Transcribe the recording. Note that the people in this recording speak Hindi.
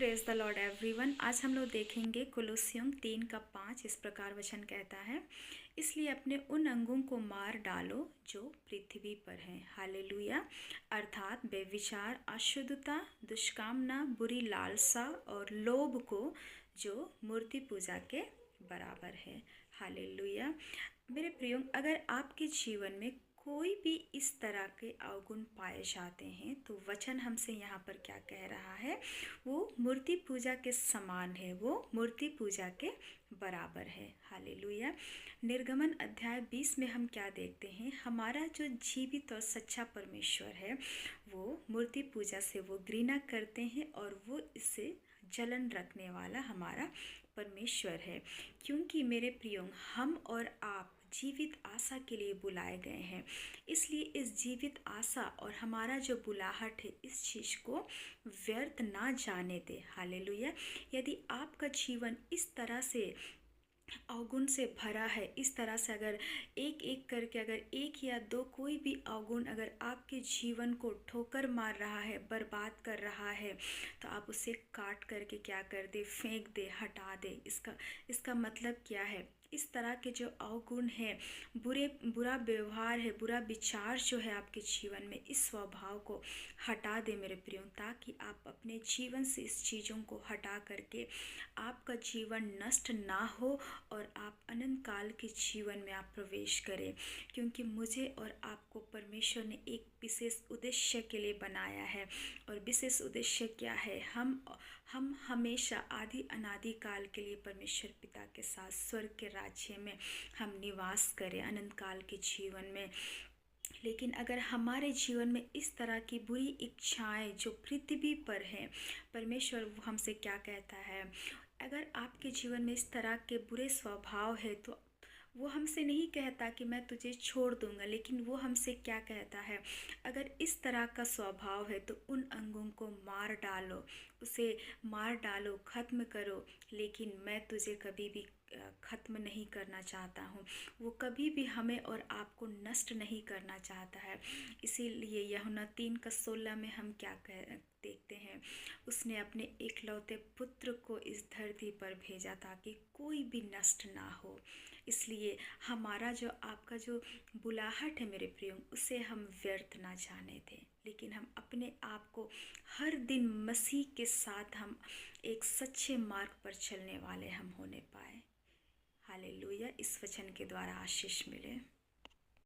Praise the Lord everyone. आज हम लोग देखेंगे कुलोसियों 3:5। इस प्रकार वचन कहता है, इसलिए अपने उन अंगों को मार डालो जो पृथ्वी पर हैं। हालेलुया। अर्थात बेविचार, अशुद्धता, दुष्कामना, बुरी लालसा और लोभ को, जो मूर्ति पूजा के बराबर है। हालेलुया। मेरे प्रियो, अगर आपके जीवन में कोई भी इस तरह के अवगुण पाए जाते हैं तो वचन हमसे यहाँ पर क्या कह रहा है, वो मूर्ति पूजा के समान है, वो मूर्ति पूजा के बराबर है। हालेलुया। निर्गमन अध्याय 20 में हम क्या देखते हैं, हमारा जो जीवित और सच्चा परमेश्वर है वो मूर्ति पूजा से वो घृणा करते हैं और वो इससे जलन रखने वाला हमारा परमेश्वर है। क्योंकि मेरे प्रियो, हम और आप जीवित आशा के लिए बुलाए गए हैं, इसलिए इस जीवित आशा और हमारा जो बुलाहट है इस चीज़ को व्यर्थ ना जाने दे। हालेलुया। यदि आपका जीवन इस तरह से अवगुण से भरा है, इस तरह से अगर एक एक करके अगर एक या दो कोई भी अवगुण अगर आपके जीवन को ठोकर मार रहा है, बर्बाद कर रहा है, तो आप उसे काट करके क्या कर दे, फेंक दे, हटा दे। इसका मतलब क्या है, इस तरह के जो अवगुण है, बुरा व्यवहार है, बुरा विचार जो है आपके जीवन में, इस स्वभाव को हटा दे मेरे प्रियो, ताकि आप अपने जीवन से इस चीज़ों को हटा करके आपका जीवन नष्ट ना हो और आप अनंत काल के जीवन में आप प्रवेश करें। क्योंकि मुझे और आपको परमेश्वर ने एक विशेष उद्देश्य के लिए बनाया है, और विशेष उद्देश्य क्या है, हम हमेशा आदि अनादि काल के लिए परमेश्वर पिता के साथ स्वर्ग के राज्य में हम निवास करें अनंत काल के जीवन में। लेकिन अगर हमारे जीवन में इस तरह की बुरी इच्छाएं जो पृथ्वी पर हैं, परमेश्वर वो हमसे क्या कहता है, अगर आपके जीवन में इस तरह के बुरे स्वभाव है तो वो हमसे नहीं कहता कि मैं तुझे छोड़ दूंगा, लेकिन वो हमसे क्या कहता है, अगर इस तरह का स्वभाव है तो उन अंगों को मार डालो, उसे मार डालो, ख़त्म करो। लेकिन मैं तुझे कभी भी ख़त्म नहीं करना चाहता हूँ। वो कभी भी हमें और आपको नष्ट नहीं करना चाहता है। इसीलिए यूहन्ना 3:16 में हम क्या देखते हैं, उसने अपने एकलौते पुत्र को इस धरती पर भेजा ताकि कोई भी नष्ट ना हो। इसलिए हमारा जो आपका जो बुलाहट है मेरे प्रियो, उसे हम व्यर्थ ना जाने दें, लेकिन हम अपने आप को हर दिन मसीह के साथ हम एक सच्चे मार्ग पर चलने वाले हम होने पाए। हालेलुया। इस वचन के द्वारा आशीष मिले।